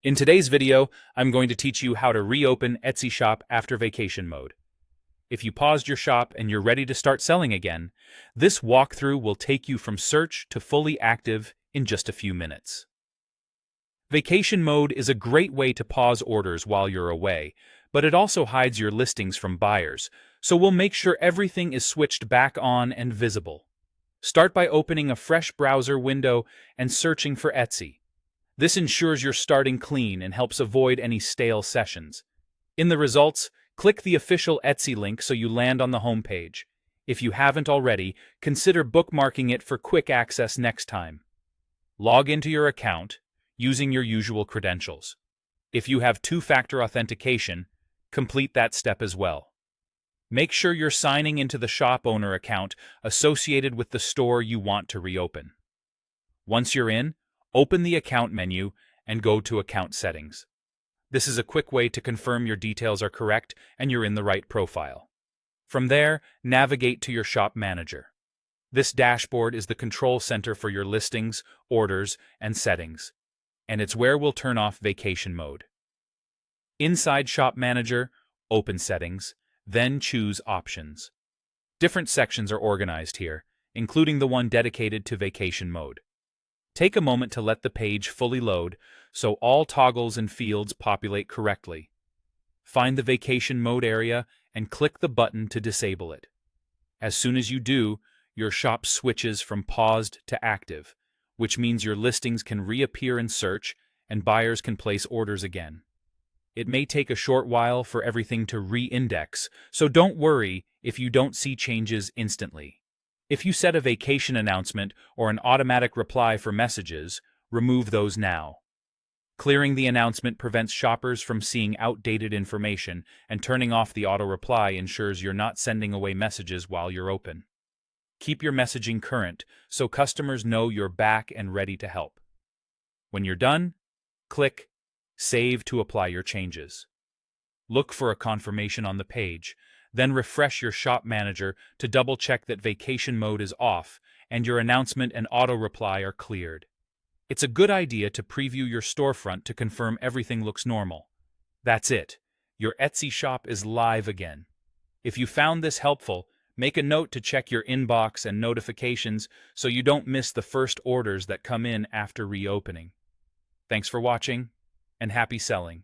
In today's video, I'm going to teach you how to reopen Etsy shop after vacation mode. If you paused your shop and you're ready to start selling again, this walkthrough will take you from search to fully active in just a few minutes. Vacation mode is a great way to pause orders while you're away, but it also hides your listings from buyers, so we'll make sure everything is switched back on and visible. Start by opening a fresh browser window and searching for Etsy. This ensures you're starting clean and helps avoid any stale sessions. In the results, click the official Etsy link so you land on the home page. If you haven't already, consider bookmarking it for quick access next time. Log into your account using your usual credentials. If you have two-factor authentication, complete that step as well. Make sure you're signing into the shop owner account associated with the store you want to reopen. Once you're in, open the account menu and go to Account Settings. This is a quick way to confirm your details are correct and you're in the right profile. From there, navigate to your shop manager. This dashboard is the control center for your listings, orders, and settings, and it's where we'll turn off vacation mode. Inside Shop Manager, open Settings, then choose Options. Different sections are organized here, including the one dedicated to vacation mode. Take a moment to let the page fully load so all toggles and fields populate correctly. Find the vacation mode area and click the button to disable it. As soon as you do, your shop switches from paused to active, which means your listings can reappear in search and buyers can place orders again. It may take a short while for everything to re-index, so don't worry if you don't see changes instantly. If you set a vacation announcement or an automatic reply for messages, remove those now. Clearing the announcement prevents shoppers from seeing outdated information, and turning off the auto-reply ensures you're not sending away messages while you're open. Keep your messaging current so customers know you're back and ready to help. When you're done, click Save to apply your changes. Look for a confirmation on the page, then refresh your shop manager to double-check that vacation mode is off and your announcement and auto-reply are cleared. It's a good idea to preview your storefront to confirm everything looks normal. That's it. Your Etsy shop is live again. If you found this helpful, make a note to check your inbox and notifications so you don't miss the first orders that come in after reopening. Thanks for watching, and happy selling.